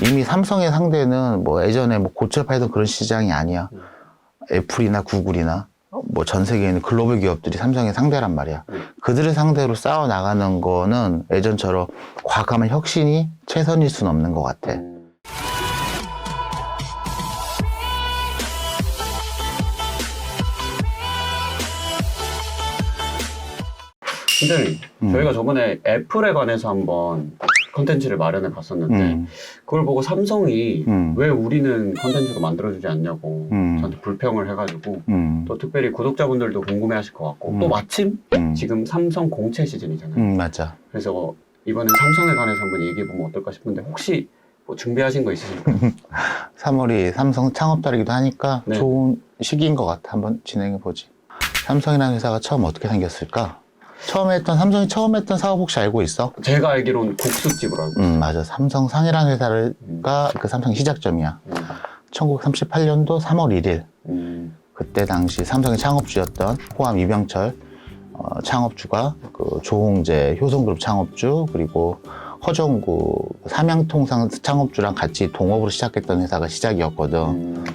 이미 삼성의 상대는 뭐 예전에 뭐 고철 팔던 그런 시장이 아니야. 애플이나 구글이나 뭐 전 세계에 있는 글로벌 기업들이 삼성의 상대란 말이야. 그들을 상대로 싸워 나가는 거는 예전처럼 과감한 혁신이 최선일 수는 없는 것 같아. 팀장님, 저희가 저번에 애플에 관해서 한번 컨텐츠를 마련해 봤었는데 그걸 보고 삼성이 왜 우리는 컨텐츠로 만들어주지 않냐고 저한테 불평을 해가지고 또 특별히 구독자분들도 궁금해하실 것 같고 또 마침 지금 삼성 공채 시즌이잖아요. 맞아. 그래서 이번엔 삼성에 관해서 한번 얘기해보면 어떨까 싶은데 혹시 뭐 준비하신 거 있으실까요? 3월이 삼성 창업달이기도 하니까 네. 좋은 시기인 것 같아. 한번 진행해보지. 삼성이라는 회사가 처음 어떻게 생겼을까? 삼성이 처음 했던 사업 혹시 알고 있어? 제가 알기로는 국수집으로 알고 있어요. 맞아. 삼성상이라는 회사가 그 삼성의 시작점이야. 1938년도 3월 1일. 그때 당시 삼성의 창업주였던 호암 이병철 창업주가 그 조홍재 효성그룹 창업주 그리고 허정구 삼양통상 창업주랑 같이 동업으로 시작했던 회사가 시작이었거든.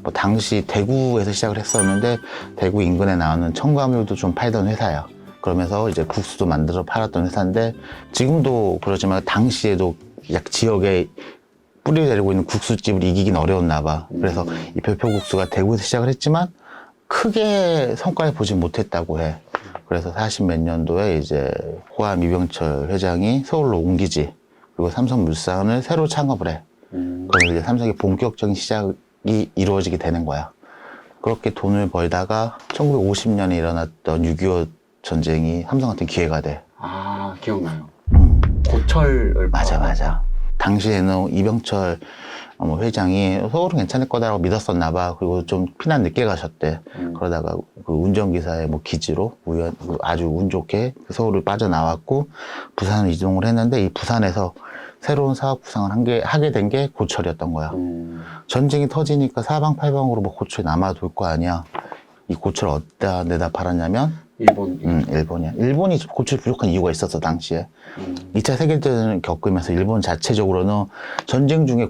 뭐 당시 대구에서 시작을 했었는데 대구 인근에 나오는 첨가물도 좀 팔던 회사야. 그러면서 이제 국수도 만들어 팔았던 회사인데 지금도 그러지만 당시에도 약 지역에 뿌리를 내리고 있는 국수집을 이기긴 어려웠나 봐. 그래서 이 별표국수가 대구에서 시작을 했지만 크게 성과를 보지 못했다고 해. 그래서 40몇 년도에 이제 호암 이병철 회장이 서울로 옮기지. 그리고 삼성물산을 새로 창업을 해. 그래서 이제 삼성의 본격적인 시작이 이루어지게 되는 거야. 그렇게 돈을 벌다가 1950년에 일어났던 6.25 전쟁이 삼성한테 기회가 돼. 아, 기억나요. 고철을 맞아. 당시에는 이병철 회장이 서울은 괜찮을 거다라고 믿었었나 봐. 그리고 좀 피난 늦게 가셨대. 그러다가 그 운전기사의 뭐 기지로 아주 운 좋게 서울을 빠져나왔고 부산을 이동을 했는데 이 부산에서 새로운 사업 구상을 하게 된 게 고철이었던 거야. 전쟁이 터지니까 사방팔방으로 뭐 고철이 남아돌 거 아니야. 이 고철을 어디다 내다 팔았냐면 일본이야. 일본이 고철 부족한 이유가 있었어, 당시에. 2차 세계대전을 겪으면서 일본 자체적으로는 전쟁 중에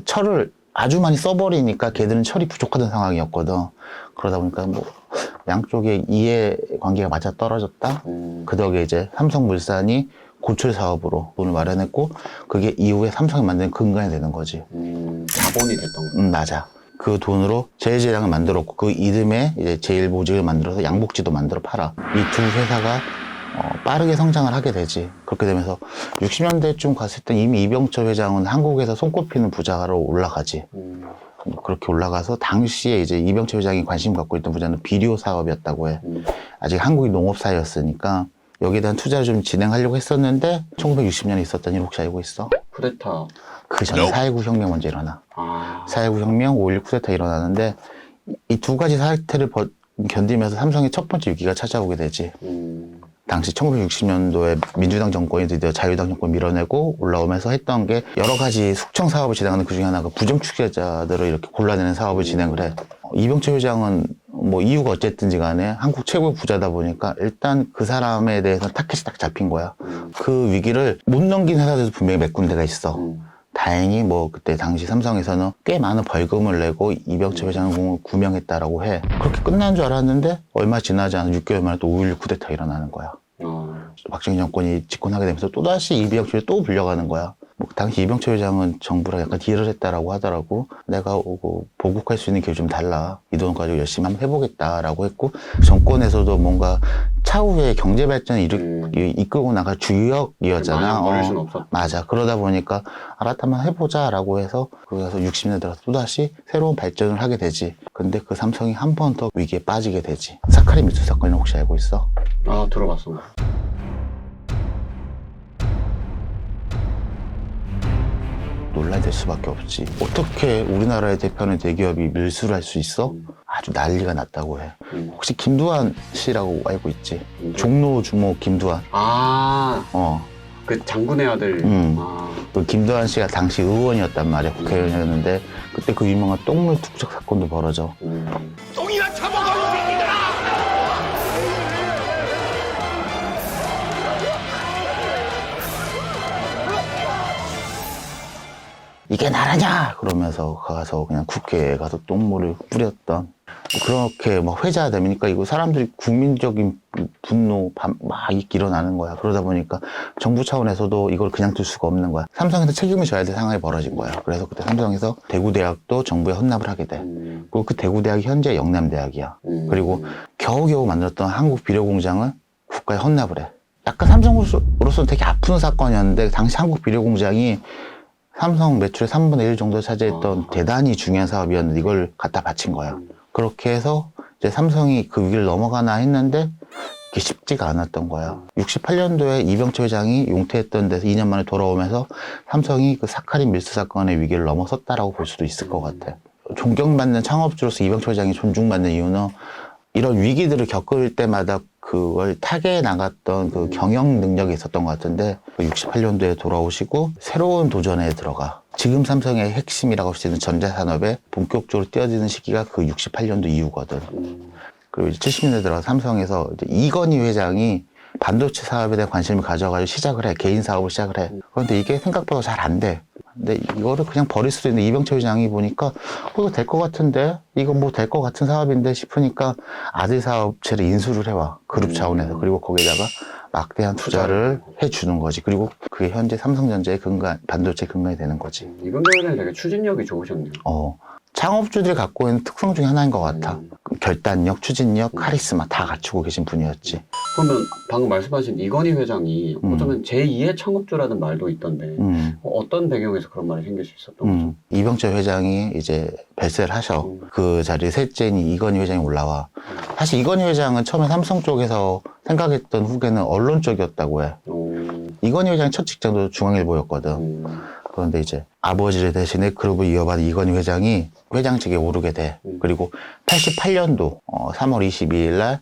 철을 아주 많이 써버리니까 걔들은 철이 부족하던 상황이었거든. 그러다 보니까 뭐 양쪽의 이해 관계가 맞아 떨어졌다. 그 덕에 이제 삼성물산이 고철 사업으로 돈을 마련했고 그게 이후에 삼성이 만든 근간이 되는 거지. 자본이 됐던 거야. 맞아. 그 돈으로 제일제당을 만들었고 그 이듬해 이제 제일모직을 만들어서 양복지도 만들어 팔아. 이 두 회사가 빠르게 성장을 하게 되지. 그렇게 되면서 60년대쯤 갔을 때 이미 이병철 회장은 한국에서 손꼽히는 부자로 올라가지. 그렇게 올라가서 당시에 이제 이병철 회장이 관심 갖고 있던 분야는 비료 사업이었다고 해. 아직 한국이 농업사회였으니까 여기에 대한 투자를 좀 진행하려고 했었는데 1960년에 있었던 일 혹시 알고 있어? 쿠데타. 그 전에 4.19 혁명 먼저 일어나. 4.19 혁명, 5.16 쿠데타 일어나는데 이 두 가지 사태를 견디면서 삼성의 첫 번째 위기가 찾아오게 되지. 당시 1960년도에 민주당 정권이 드디어 자유당 정권 밀어내고 올라오면서 했던 게 여러 가지 숙청 사업을 진행하는 그 중에 하나가 부정축제자들을 이렇게 골라내는 사업을 진행을 해. 이병철 회장은 뭐 이유가 어쨌든지 간에 한국 최고의 부자다 보니까 일단 그 사람에 대해서 타켓이 딱 잡힌 거야. 그 위기를 못 넘긴 회사들도 분명히 몇 군데가 있어. 다행히 뭐 그때 당시 삼성에서는 꽤 많은 벌금을 내고 이병철 회장을 구명했다라고 해. 그렇게 끝난 줄 알았는데 얼마 지나지 않아 6개월 만에 또 5.16 쿠데타 일어나는 거야. 박정희 정권이 집권하게 되면서 또다시 이병철이 또 불려가는 거야. 뭐 당시 이병철 회장은 정부랑 약간 딜을 했다라고 하더라고. 내가 보국할 수 있는 길을 좀 달라. 이 돈 가지고 열심히 한번 해보겠다라고 했고 정권에서도 뭔가 차후에 경제 발전을 이끌고 나갈 주역이었잖아. 버릴 수는 없었다. 맞아. 그러다 보니까 알았다만 해보자라고 해서 그래서 60년대 들어서 또다시 새로운 발전을 하게 되지. 근데 그 삼성이 한 번 더 위기에 빠지게 되지. 사카린 미투 사건은 혹시 알고 있어? 아, 들어봤어. 논란될 수밖에 없지. 어떻게 우리나라의 대표하는 대기업이 밀수를 할 수 있어? 아주 난리가 났다고 해. 혹시 김두한 씨라고 알고 있지? 종로 주모 김두한. 그 장군의 아들. 그 김두한 씨가 당시 의원이었단 말이야. 국회의원이었는데 그때 그 유명한 똥물 투척 사건도 벌어져. 똥이나 처먹어 이 새끼들아! 이게 나라냐 그러면서 가서 그냥 국회에 가서 똥물을 뿌렸던 그렇게 막 회자가 되니까 이거 사람들이 국민적인 분노 막 일어나는 거야. 그러다 보니까 정부 차원에서도 이걸 그냥 둘 수가 없는 거야. 삼성에서 책임을 져야 될 상황이 벌어진 거야. 그래서 그때 삼성에서 대구대학도 정부에 헌납을 하게 돼. 그리고 그 대구대학이 현재 영남대학이야. 그리고 겨우겨우 만들었던 한국비료공장을 국가에 헌납을 해. 약간 삼성으로서는 되게 아픈 사건이었는데 당시 한국비료공장이 삼성 매출의 3분의 1 정도 차지했던 대단히 중요한 사업이었는데 이걸 갖다 바친 거야. 그렇게 해서 이제 삼성이 그 위기를 넘어가나 했는데 그게 쉽지가 않았던 거야. 68년도에 이병철 회장이 용퇴했던 데서 2년 만에 돌아오면서 삼성이 그 사카린 밀수 사건의 위기를 넘어섰다라고 볼 수도 있을 것 같아. 존경받는 창업주로서 이병철 회장이 존중받는 이유는 이런 위기들을 겪을 때마다 그걸 타개해 나갔던 그 경영 능력이 있었던 것 같은데 68년도에 돌아오시고 새로운 도전에 들어가. 지금 삼성의 핵심이라고 할 수 있는 전자산업에 본격적으로 뛰어드는 시기가 그 68년도 이후거든. 그리고 이제 70년대 들어서 삼성에서 이제 이건희 회장이 반도체 사업에 대한 관심을 가져가지고 시작을 해. 개인 사업을 시작을 해. 그런데 이게 생각보다 잘 안 돼. 근데 이거를 그냥 버릴 수도 있는데 이병철 회장이 보니까 이거 될 것 같은데? 이거 뭐 될 것 같은 사업인데 싶으니까 아들 사업체를 인수를 해와. 그룹 차원에서. 그리고 거기다가 막대한 투자를 해주는 거지. 그리고 그게 현재 삼성전자의 근간, 반도체 근간이 되는 거지. 이병철 회장이 되게 추진력이 좋으셨네요. 창업주들이 갖고 있는 특성 중에 하나인 것 같아. 결단력, 추진력, 카리스마 다 갖추고 계신 분이었지. 그러면 방금 말씀하신 이건희 회장이 어쩌면 제2의 창업주라는 말도 있던데 어떤 배경에서 그런 말이 생길 수 있었던 거죠? 이병철 회장이 이제 별세를 하셔. 그 자리에 셋째인 이건희 회장이 올라와. 사실 이건희 회장은 처음에 삼성 쪽에서 생각했던 후계는 언론 쪽이었다고 해. 이건희 회장의 첫 직장도 중앙일보였거든. 그런데 이제 아버지를 대신에 그룹을 이어받은 이건희 회장이 회장직에 오르게 돼. 그리고 88년도 3월 22일 날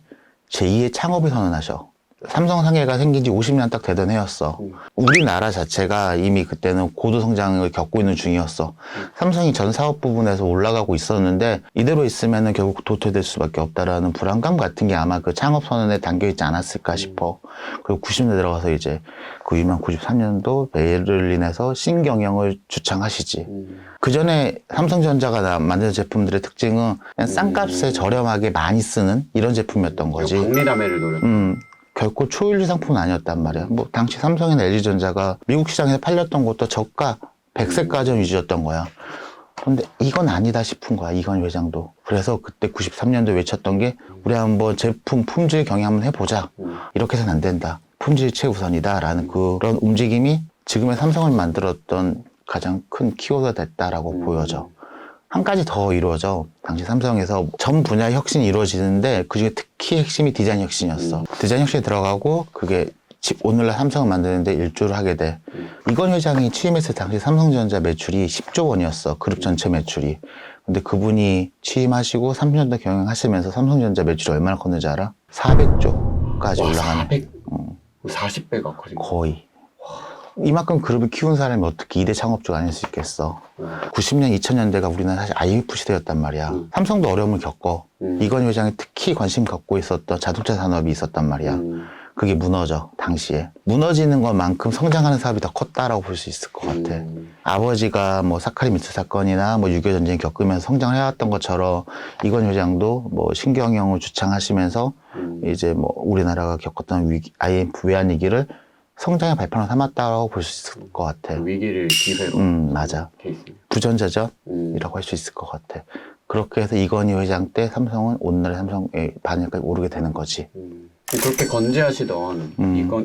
제2의 창업을 선언하셔. 삼성 상해가 생긴 지 50년 딱 되던 해였어. 우리나라 자체가 이미 그때는 고도 성장을 겪고 있는 중이었어. 삼성이 전 사업 부분에서 올라가고 있었는데 이대로 있으면 결국 도태될 수밖에 없다라는 불안감 같은 게 아마 그 창업 선언에 담겨있지 않았을까 싶어. 그리고 90년대 들어가서 이제 그 유명 93년도 베를린에서 신경영을 주창하시지. 그 전에 삼성전자가 만드는 제품들의 특징은 그냥 싼 값에 저렴하게 많이 쓰는 이런 제품이었던 거지. 박리담회를 노렸 결코 초일류 상품은 아니었단 말이야. 뭐 당시 삼성이나 LG전자가 미국 시장에서 팔렸던 것도 저가 100세가전 위주였던 거야. 근데 이건 아니다 싶은 거야, 이건희 회장도. 그래서 그때 93년도에 외쳤던 게 우리 한번 제품 품질 경영 한번 해보자. 이렇게 해서는 안 된다. 품질이 최우선이다 라는 그런 움직임이 지금의 삼성을 만들었던 가장 큰 키워드가 됐다라고 보여져. 한 가지 더 이루어져. 당시 삼성에서 전 분야 혁신이 이루어지는데 그중에 특히 핵심이 디자인 혁신이었어. 디자인 혁신에 들어가고 그게 오늘날 삼성을 만드는데 일조를 하게 돼. 이건 회장이 취임했을 당시 삼성전자 매출이 10조 원이었어. 그룹 전체 매출이. 근데 그분이 취임하시고 30년대 경영하시면서 삼성전자 매출이 얼마나 컸는지 알아? 400조까지 올라가는. 40배가 커진 거. 거의. 이만큼 그룹을 키운 사람이 어떻게 2대 창업주가 아닐 수 있겠어. 90년, 2000년대가 우리나라 사실 IMF 시대였단 말이야. 삼성도 어려움을 겪어. 이건희 회장이 특히 관심 갖고 있었던 자동차 산업이 있었단 말이야. 그게 무너져, 당시에. 무너지는 것만큼 성장하는 사업이 더 컸다라고 볼 수 있을 것 같아. 아버지가 뭐 사카린 밀수 사건이나 뭐 6.25 전쟁 겪으면서 성장을 해왔던 것처럼 이건희 회장도 뭐 신경영을 주창하시면서 이제 뭐 우리나라가 겪었던 위기, IMF 외환위기를 성장의 발판으로 삼았다고 볼 수 있을 것 같아. 위기를 기회로. 맞아. 부전자전이라고 할 수 있을 것 같아. 그렇게 해서 이건희 회장 때 삼성은 오늘날의 삼성의 반열까지 오르게 되는 거지. 그렇게 건재하시던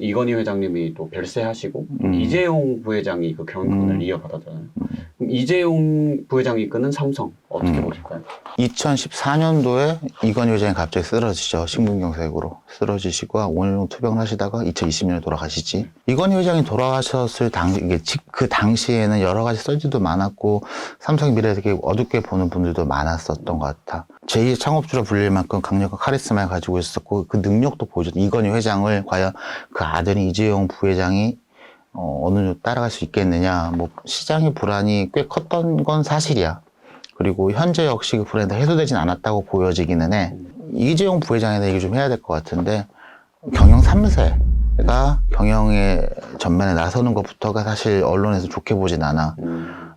이건희 회장님이 또 별세하시고 이재용 부회장이 그 경영권을 이어받았잖아요. 그럼 이재용 부회장이 이끄는 삼성 어떻게 보실까요? 2014년도에 이건희 회장이 갑자기 쓰러지죠. 신분경색으로 쓰러지시고 5년 정도 투병을 하시다가 2020년에 돌아가시지. 이건희 회장이 돌아가셨을 그 당시에는 여러 가지 썰지도 많았고 삼성의 미래에 되게 어둡게 보는 분들도 많았었던 것 같아. 제2의 창업주로 불릴 만큼 강력한 카리스마를 가지고 있었고 그 능력도 보여줬던 이건희 회장을 과연 그 아들인 이재용 부회장이 어느 정도 따라갈 수 있겠느냐. 뭐 시장의 불안이 꽤 컸던 건 사실이야. 그리고 현재 역시 그 불안이 해소되진 않았다고 보여지기는 해. 이재용 부회장에 대해 얘기 좀 해야 될 것 같은데 경영 3세가 경영의 전면에 나서는 것부터가 사실 언론에서 좋게 보진 않아.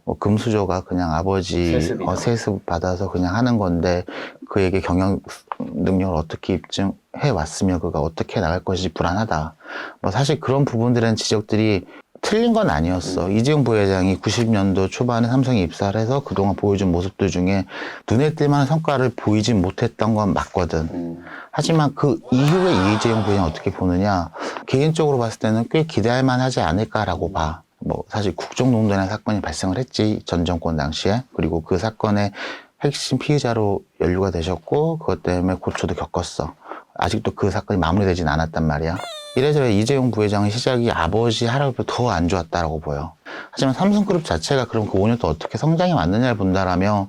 뭐 금수저가 그냥 아버지 세습 받아서 그냥 하는 건데 그에게 경영 능력을 어떻게 입증해 왔으며 그가 어떻게 나갈 것인지 불안하다. 뭐 사실 그런 부분들은 지적들이 틀린 건 아니었어. 이재용 부회장이 90년도 초반에 삼성에 입사를 해서 그동안 보여준 모습들 중에 눈에 띌만한 성과를 보이진 못했던 건 맞거든. 하지만 그 이후에 이재용 부회장 어떻게 보느냐, 개인적으로 봤을 때는 꽤 기대할 만하지 않을까라고 봐. 뭐 사실 국정농단의 사건이 발생을 했지, 전 정권 당시에. 그리고 그 사건의 핵심 피의자로 연루가 되셨고 그것 때문에 고초도 겪었어. 아직도 그 사건이 마무리되진 않았단 말이야. 이래저래 이재용 부회장의 시작이 아버지 할아버지보다 더 안 좋았다라고 보여. 하지만 삼성그룹 자체가 그럼 그 5년 동안 어떻게 성장해 왔느냐를 본다라면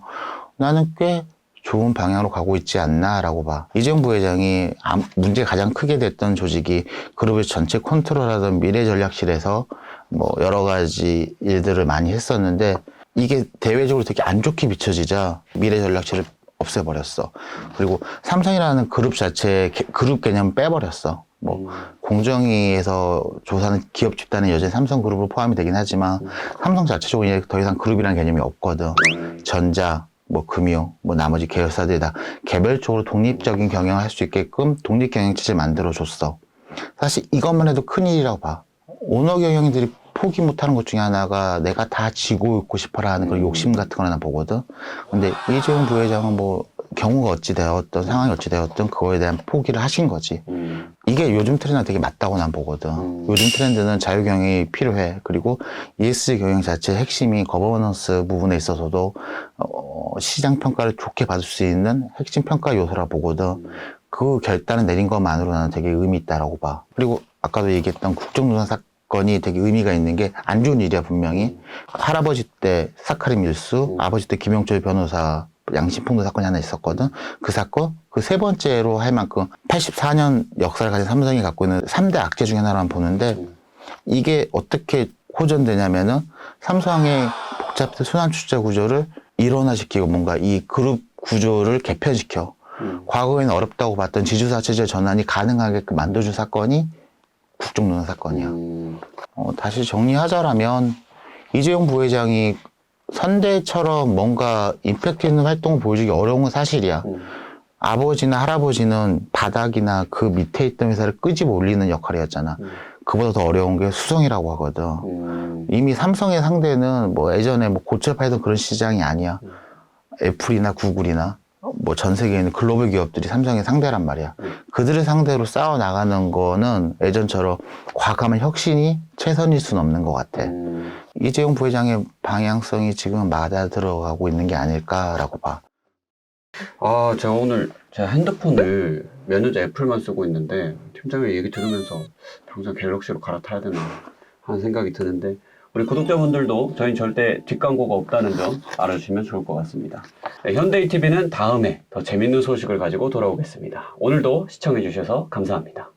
나는 꽤 좋은 방향으로 가고 있지 않나라고 봐. 이재용 부회장이 문제가 가장 크게 됐던 조직이 그룹의 전체 컨트롤하던 미래전략실에서 뭐 여러 가지 일들을 많이 했었는데 이게 대외적으로 되게 안 좋게 비춰지자 미래전략실을 없애버렸어. 그리고 삼성이라는 그룹 자체의 그룹 개념을 빼버렸어. 뭐 공정위에서 조사하는 기업 집단은 여전히 삼성그룹으로 포함이 되긴 하지만 삼성 자체적으로 이제 더 이상 그룹이라는 개념이 없거든. 전자, 뭐 금융, 뭐 나머지 계열사들이 다 개별적으로 독립적인 경영을 할 수 있게끔 독립경영체제를 만들어줬어. 사실 이것만 해도 큰일이라고 봐. 오너 경영들이 포기 못하는 것 중에 하나가 내가 다 지고 있고 싶어라 하는 그런 욕심 같은 거나 보거든. 근데 이재용 부회장은 뭐 경우가 어찌 되었든 상황이 어찌 되었든 그거에 대한 포기를 하신 거지. 이게 요즘 트렌드랑 되게 맞다고 난 보거든. 요즘 트렌드는 자유경영이 필요해. 그리고 ESG 경영 자체의 핵심이 거버넌스 부분에 있어서도 시장 평가를 좋게 받을 수 있는 핵심 평가 요소라 보거든. 그 결단을 내린 것만으로 나는 되게 의미 있다라고 봐. 그리고 아까도 얘기했던 국정농단 사건이 되게 의미가 있는 게 안 좋은 일이야 분명히. 할아버지 때 사카린 밀수, 아버지 때 김영철 변호사 양심폭로 사건이 하나 있었거든. 그 사건, 그 세 번째로 할 만큼 84년 역사를 가진 삼성이 갖고 있는 3대 악재 중에 하나만 보는데 이게 어떻게 호전되냐면은 삼성의 복잡한 순환출자 구조를 일원화시키고 뭔가 이 그룹 구조를 개편시켜. 과거에는 어렵다고 봤던 지주사 체제 전환이 가능하게끔 만들어준 사건이 국정농단 사건이야. 다시 정리하자라면 이재용 부회장이 선대처럼 뭔가 임팩트 있는 활동을 보여주기 어려운 건 사실이야. 아버지나 할아버지는 바닥이나 그 밑에 있던 회사를 끄집어 올리는 역할이었잖아. 그보다 더 어려운 게 수성이라고 하거든. 이미 삼성의 상대는 뭐 예전에 뭐 고철 팔던 그런 시장이 아니야. 애플이나 구글이나 뭐 전 세계에 있는 글로벌 기업들이 삼성의 상대란 말이야. 그들을 상대로 싸워 나가는 거는 예전처럼 과감한 혁신이 최선일 수는 없는 것 같아. 이재용 부회장의 방향성이 지금 맞아 들어가고 있는 게 아닐까라고 봐. 아, 제가 오늘 제 핸드폰을 몇 년째 애플만 쓰고 있는데 팀장의 얘기 들으면서 당장 갤럭시로 갈아타야 되나 하는 생각이 드는데 우리 구독자분들도 저희는 절대 뒷광고가 없다는 점 알아주시면 좋을 것 같습니다. 네, 현대이TV는 다음에 더 재밌는 소식을 가지고 돌아오겠습니다. 오늘도 시청해주셔서 감사합니다.